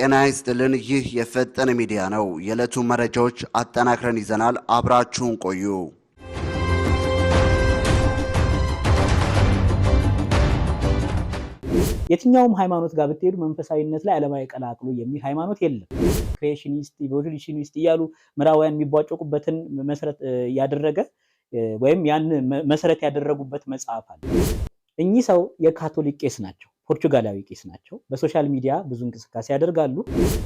ጤና ይስጥልን ይህ የፈጠነ ሚዲያ ነው የዕለቱ መረጃዎች አጠናክረን ይዘናል አብራችሁን ቆዩ የትኛውም ሃይማኖት ጋር ብትሄዱ መንፈሳዊነት ላይ ዓለማዊ ቀላቅሎ የሚል ሃይማኖት የለም ክሬሽኒስት ኢቮሉሽኒስት ይያሉ ምራውያን የሚቧጨቁበትን መሰረት ያደረገ ወይም ያን መሰረት ያደረጉበት መጽሐፍ አለ እኚህ ሰው የካቶሊክ ቄስ ናቸው ፖርቹጋላዊ ቄስ ናቸው በሶሻል ሚዲያ ብዙ እንቅስቃሴ ያደርጋሉ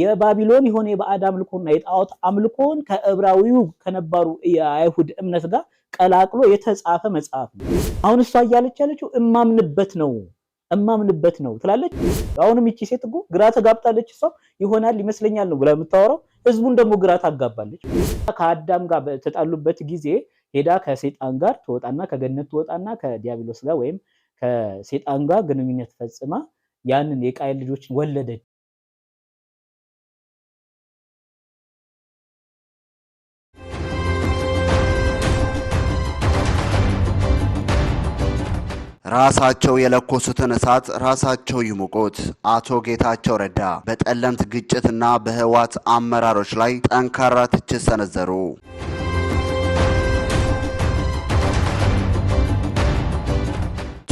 የባቢሎን የሆነ የባዕድ አምልኮና የጣዖት አምልኮን ከዕብራዊው ከነባሩ የአይሁድ እምነት ጋር ቀላቅሎ የተጻፈ መጽሐፍ ነው አሁን እሷ እያለች ያለችው እማምንበት ነው ትላለች አሁንም እቺ ሴት እኮ ግራ ተጋብታለች እሷ ይሆናል ይመስለኛል ነው ብላ የምታወራው ህዝቡን ደግሞ ግራ ታጋባለች ከአዳም ጋር ተጣሉበት ጊዜ ሄዳ ከሰይጣን ጋር ተወጣና ከገነት ተወጣና ከዲያብሎስ ጋር ወይም ከሰይጣን ጋር ግንኙነት ፈጽማ ያንን የቃየል ልጆችን ወለደች ራሳቸው የለኮሱትን እሳት ራሳቸው ይሙቁት አቶ ጌታቸው ረዳ በጠለምት ግጭትና በህዋት አመራሮች ላይ ጠንካራ ትችት ሰነዘሩ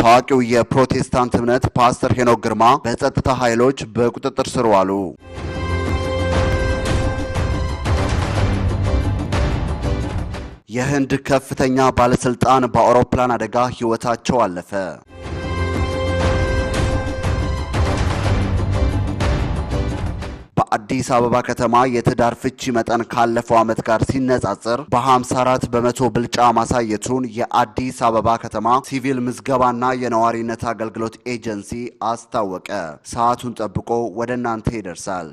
ታዋቂው የፕሮቴስታንት እምነት ፓስተር ሄኖክ ግርማ በጸጥታ ኃይሎች በቁጥጥር ስር ዋሉ የህንድ ከፍተኛ ባለስልጣን በአውሮፕላን አደጋ ህይወታቸው አለፈ በአዲስ አበባ ከተማ የትዳር ፍቺ መጠን ካለፈው ዓመት ጋር ሲነጻጸር በ54% ብልጫ ማሳየቱን የአዲስ አበባ ከተማ ሲቪል ምዝገባና የነዋሪነት አገልግሎት ኤጀንሲ አስታወቀ ሰዓቱን ጠብቆ ወደ እናንተ ይደርሳል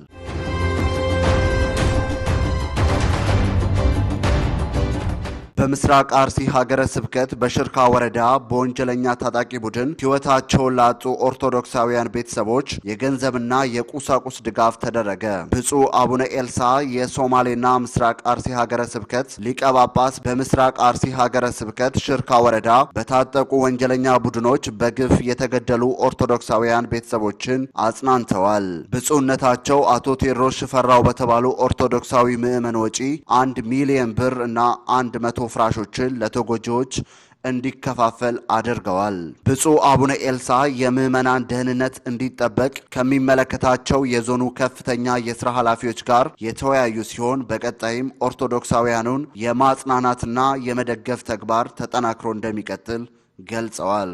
በምስራቅ አርሲ ሀገረ ስብከት በሽርካ ወረዳ በወንጀለኛ ታጣቂ ቡድን ህይወታቸውን ላጡ ኦርቶዶክሳውያን ቤተሰቦች የገንዘብና የቁሳቁስ ድጋፍ ተደረገ ብፁዕ አቡነ ኤልሳ የሶማሌና ምስራቅ አርሲ ሀገረ ስብከት ሊቀ ጳጳስ በምስራቅ አርሲ ሀገረ ስብከት ሽርካ ወረዳ በታጠቁ ወንጀለኛ ቡድኖች በግፍ የተገደሉ ኦርቶዶክሳውያን ቤተሰቦችን አጽናንተዋል ብፁዕነታቸው አቶ ቴዎድሮስ ሽፈራው በተባሉ ኦርቶዶክሳዊ ምዕመን ወጪ 1 ሚሊዮን ብር እና 100 ፍራሾችን ለተጎጂዎች እንዲከፋፈል አድርገዋል ብፁዕ አቡነ ኤልሳ የምዕመናን ደህንነት እንዲጠበቅ ከሚመለከታቸው የዞኑ ከፍተኛ የሥራ ኃላፊዎች ጋር የተወያዩ ሲሆን በቀጣይም ኦርቶዶክሳውያኑን የማጽናናትና የመደገፍ ተግባር ተጠናክሮ እንደሚቀጥል ገልጸዋል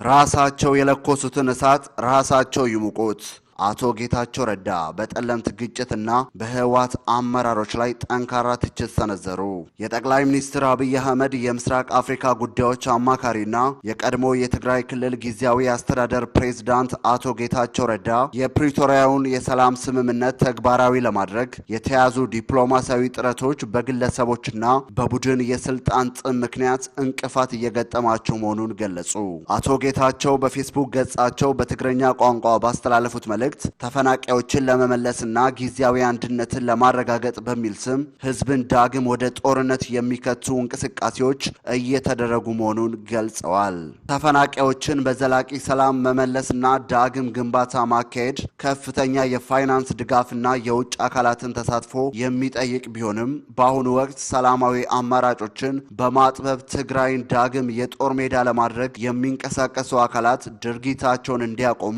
ራሳቸው የለኮሱትን እሳት ራሳቸው ይሙቁት አቶ ጌታቸው ረዳ በጠለምት ግጭትና በህዋት አመራሮች ላይ ጠንካራ ትችት ሰነዘሩ የጠቅላይ ሚኒስትር አብይ አህመድ የምስራቅ አፍሪካ ጉዳዮች አማካሪና የቀድሞ የትግራይ ክልል ጊዜያዊ አስተዳደር ፕሬዝዳንት አቶ ጌታቸው ረዳ የፕሪቶሪያውን የሰላም ስምምነት ተግባራዊ ለማድረግ የተያዙ ዲፕሎማሲያዊ ጥረቶች በግለሰቦችና በቡድን የስልጣን ጥም ምክንያት እንቅፋት እየገጠማቸው መሆኑን ገለጹ አቶ ጌታቸው በፌስቡክ ገጻቸው በትግረኛ ቋንቋ ባስተላለፉት መልእክት ተፈናቃዮችን ለመመለስና ጊዜያዊ አንድነትን ለማረጋገጥ በሚል ስም ህዝብን ዳግም ወደ ጦርነት የሚከቱ እንቅስቃሴዎች እየተደረጉ መሆኑን ገልጸዋል ተፈናቃዮችን በዘላቂ ሰላም መመለስና ዳግም ግንባታ ማካሄድ ከፍተኛ የፋይናንስ ድጋፍና የውጭ አካላትን ተሳትፎ የሚጠይቅ ቢሆንም በአሁኑ ወቅት ሰላማዊ አማራጮችን በማጥበብ ትግራይን ዳግም የጦር ሜዳ ለማድረግ የሚንቀሳቀሱ አካላት ድርጊታቸውን እንዲያቆሙ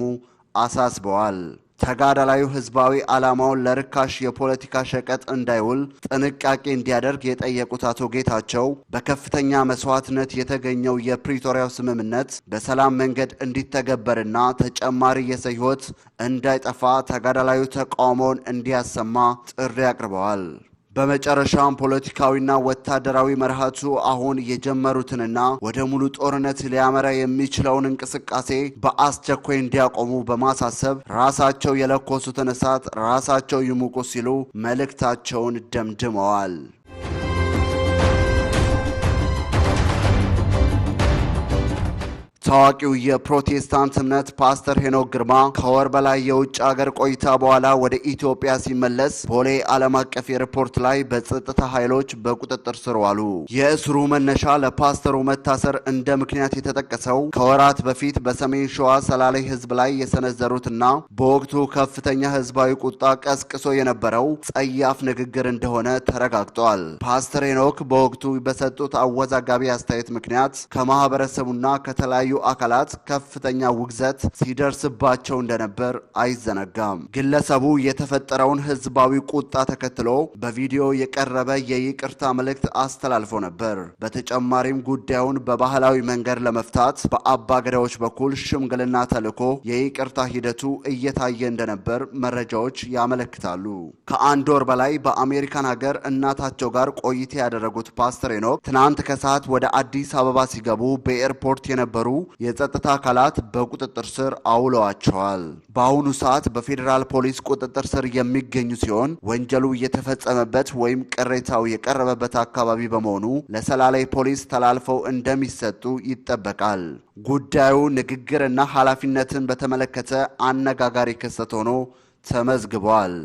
አሳስበዋል ተጋዳላዩ ህዝባዊ ዓላማውን ለርካሽ የፖለቲካ ሸቀጥ እንዳይውል ጥንቃቄ እንዲያደርግ የጠየቁት አቶ ጌታቸው በከፍተኛ መስዋዕትነት የተገኘው የፕሪቶሪያው ስምምነት በሰላም መንገድ እንዲተገበርና ተጨማሪ የሰው ህይወት እንዳይጠፋ ተጋዳላዩ ተቃውሞውን እንዲያሰማ ጥሪ አቅርበዋል በመጨረሻም ፖለቲካዊና ወታደራዊ መርሃቱ አሁን የጀመሩትንና ወደ ሙሉ ጦርነት ሊያመራ የሚችለውን እንቅስቃሴ በአስቸኳይ እንዲያቆሙ በማሳሰብ ራሳቸው የለኮሱትን እሳት ራሳቸው ይሙቁ ሲሉ መልእክታቸውን ደምድመዋል ታዋቂው የፕሮቴስታንት እምነት ፓስተር ሄኖክ ግርማ ከወር በላይ የውጭ ሀገር ቆይታ በኋላ ወደ ኢትዮጵያ ሲመለስ ቦሌ ዓለም አቀፍ ኤርፖርት ላይ በጸጥታ ኃይሎች በቁጥጥር ስር ዋሉ። የእስሩ መነሻ ለፓስተሩ መታሰር እንደ ምክንያት የተጠቀሰው ከወራት በፊት በሰሜን ሸዋ ሰላሌ ህዝብ ላይ የሰነዘሩትና በወቅቱ ከፍተኛ ህዝባዊ ቁጣ ቀስቅሶ የነበረው ጸያፍ ንግግር እንደሆነ ተረጋግጧል። ፓስተር ሄኖክ በወቅቱ በሰጡት አወዛጋቢ አስተያየት ምክንያት ከማህበረሰቡና ከተለያዩ አካላት ከፍተኛ ውግዘት ሲደርስባቸው እንደነበር አይዘነጋም። ግለሰቡ የተፈጠረውን ህዝባዊ ቁጣ ተከትሎ በቪዲዮ የቀረበ የይቅርታ መልእክት አስተላልፎ ነበር። በተጨማሪም ጉዳዩን በባህላዊ መንገድ ለመፍታት በአባገዳዎች በኩል ሽምግልና ተልኮ የይቅርታ ሂደቱ እየታየ እንደነበር መረጃዎች ያመለክታሉ። ከአንድ ወር በላይ በአሜሪካን ሀገር እናታቸው ጋር ቆይታ ያደረጉት ፓስተር ሄኖክ ትናንት ከሰዓት ወደ አዲስ አበባ ሲገቡ በኤርፖርት የነበሩ የጸጥታ አካላት በቁጥጥር ስር አውለዋቸዋል። በአሁኑ ሰዓት በፌዴራል ፖሊስ ቁጥጥር ስር የሚገኙ ሲሆን ወንጀሉ የተፈጸመበት ወይም ቅሬታው የቀረበበት አካባቢ በመሆኑ ለሰላሌ ፖሊስ ተላልፈው እንደሚሰጡ ይጠበቃል። ጉዳዩ ንግግርና ኃላፊነትን በተመለከተ አነጋጋሪ ክስተት ሆኖ ተመዝግቧል።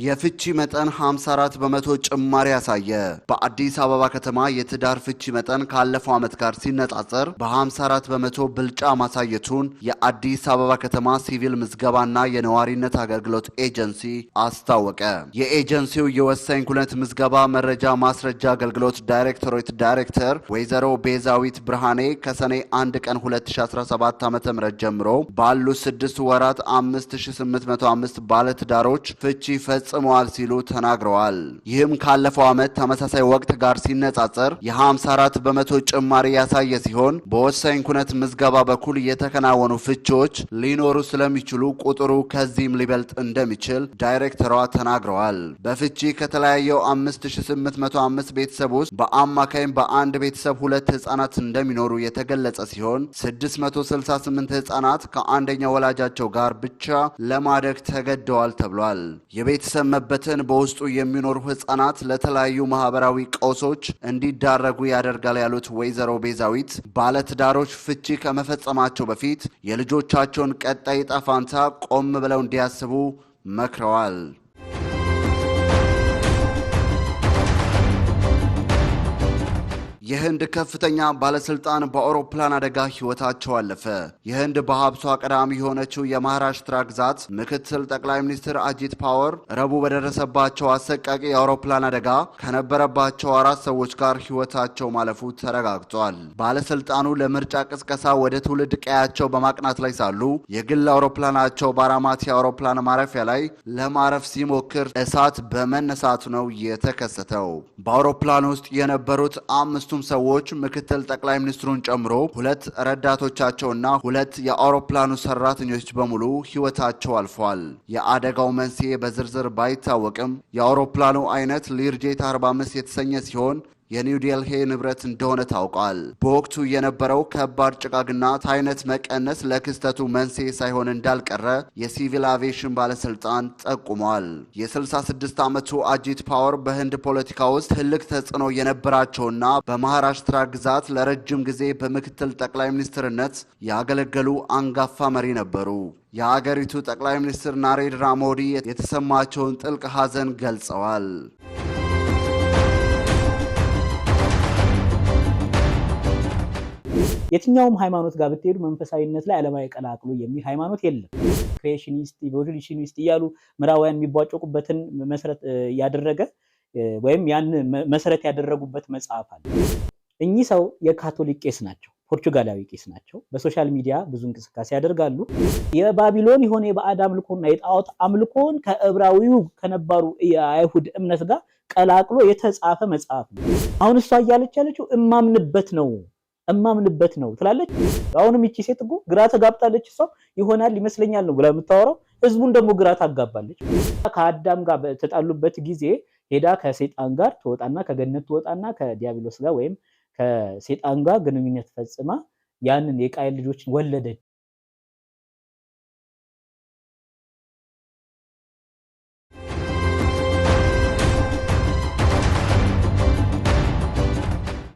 የፍቺ መጠን 54 በመቶ ጭማሪ ያሳየ። በአዲስ አበባ ከተማ የትዳር ፍቺ መጠን ካለፈው ዓመት ጋር ሲነጻጸር በ54 በመቶ ብልጫ ማሳየቱን የአዲስ አበባ ከተማ ሲቪል ምዝገባና የነዋሪነት አገልግሎት ኤጀንሲ አስታወቀ። የኤጀንሲው የወሳኝ ኩነት ምዝገባ መረጃ ማስረጃ አገልግሎት ዳይሬክቶሬት ዳይሬክተር ወይዘሮ ቤዛዊት ብርሃኔ ከሰኔ 1 ቀን 2017 ዓ.ም ጀምሮ ባሉ 6 ወራት 5805 ባለትዳሮች ፍቺ ፈጽመዋል ሲሉ ተናግረዋል። ይህም ካለፈው ዓመት ተመሳሳይ ወቅት ጋር ሲነጻጸር የ54 በመቶ ጭማሪ ያሳየ ሲሆን በወሳኝ ኩነት ምዝገባ በኩል የተከናወኑ ፍቺዎች ሊኖሩ ስለሚችሉ ቁጥሩ ከዚህም ሊበልጥ እንደሚችል ዳይሬክተሯ ተናግረዋል። በፍቺ ከተለያየው 5805 ቤተሰብ ውስጥ በአማካይ በአንድ ቤተሰብ 2 ህጻናት እንደሚኖሩ የተገለጸ ሲሆን 668 ህጻናት ከአንደኛው ወላጃቸው ጋር ብቻ ለማደግ ተገደዋል ተብሏል። የቤተሰብ መበተን በውስጡ የሚኖሩ ህጻናት ለተለያዩ ማህበራዊ ቀውሶች እንዲዳረጉ ያደርጋል ያሉት ወይዘሮ ቤዛዊት ባለትዳሮች ፍቺ ከመፈጸማቸው በፊት የልጆቻቸውን ቀጣይ ዕጣ ፈንታ ቆም ብለው እንዲያስቡ መክረዋል። የህንድ ከፍተኛ ባለስልጣን በአውሮፕላን አደጋ ህይወታቸው አለፈ። የህንድ በሀብቷ ቀዳሚ የሆነችው የማሃራሽትራ ግዛት ምክትል ጠቅላይ ሚኒስትር አጂት ፓዋር ረቡዕ በደረሰባቸው አሰቃቂ የአውሮፕላን አደጋ ከነበረባቸው 4 ሰዎች ጋር ህይወታቸው ማለፉ ተረጋግጧል። ባለስልጣኑ ለምርጫ ቅስቀሳ ወደ ትውልድ ቀያቸው በማቅናት ላይ ሳሉ የግል አውሮፕላናቸው ባራማቲ አውሮፕላን ማረፊያ ላይ ለማረፍ ሲሞክር እሳት በመነሳቱ ነው የተከሰተው። በአውሮፕላን ውስጥ የነበሩት 5 ሰዎች ምክትል ጠቅላይ ሚኒስትሩን ጨምሮ 2 ረዳቶቻቸውና 2 የአውሮፕላኑ ሰራተኞች በሙሉ ህይወታቸው አልፏል። የአደጋው መንስኤ በዝርዝር ባይታወቅም የአውሮፕላኑ አይነት ሊርጄት 45 የተሰኘ ሲሆን የኒው ዴልሂ ንብረት እንደሆነ ታውቋል። በወቅቱ የነበረው ከባድ ጭጋግና ታይነት መቀነስ ለክስተቱ መንስኤ ሳይሆን እንዳልቀረ የሲቪል አቪዬሽን ባለስልጣን ጠቁሟል። የ66 ዓመቱ አጂት ፓዋር በህንድ ፖለቲካ ውስጥ ትልቅ ተጽዕኖ የነበራቸውና በማሃራሽትራ ግዛት ለረጅም ጊዜ በምክትል ጠቅላይ ሚኒስትርነት ያገለገሉ አንጋፋ መሪ ነበሩ። የአገሪቱ ጠቅላይ ሚኒስትር ናሬንድራ ሞዲ የተሰማቸውን ጥልቅ ሐዘን ገልጸዋል። የትኛውም ሃይማኖት ጋር ብትሄዱ መንፈሳዊነት ላይ ዓለማዊ ቀላቅሉ የሚል ሃይማኖት የለም። ክሬሽኒስት ኢቮሉሽኒስት እያሉ ምዕራባውያን የሚቧጨቁበትን መሰረት ያደረገ ወይም ያን መሰረት ያደረጉበት መጽሐፍ አለ። እኚህ ሰው የካቶሊክ ቄስ ናቸው፣ ፖርቹጋላዊ ቄስ ናቸው። በሶሻል ሚዲያ ብዙ እንቅስቃሴ ያደርጋሉ። የባቢሎን የሆነ የባዕድ አምልኮና የጣዖት አምልኮን ከዕብራዊው ከነባሩ የአይሁድ እምነት ጋር ቀላቅሎ የተጻፈ መጽሐፍ ነው። አሁን እሷ እያለች ያለችው እማምንበት ነው ትላለች። አሁንም እቺ ሴት እኮ ግራ ተጋብጣለች። እሷ ይሆናል ይመስለኛል ነው ብላ የምታወራው፣ ህዝቡን ደግሞ ግራ ታጋባለች። ከአዳም ጋር በተጣሉበት ጊዜ ሄዳ ከሰይጣን ጋር ትወጣና ከገነት ትወጣና ከዲያብሎስ ጋር ወይም ከሰይጣን ጋር ግንኙነት ፈጽማ ያንን የቃየል ልጆችን ወለደች።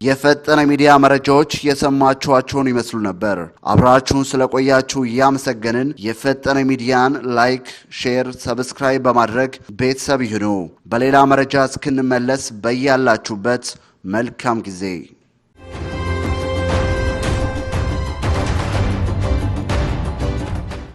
የፈጠነ ሚዲያ መረጃዎች የሰማችኋቸውን ይመስሉ ነበር። አብራችሁን ስለቆያችሁ እያመሰገንን የፈጠነ ሚዲያን ላይክ፣ ሼር፣ ሰብስክራይብ በማድረግ ቤተሰብ ይሁኑ። በሌላ መረጃ እስክንመለስ በያላችሁበት መልካም ጊዜ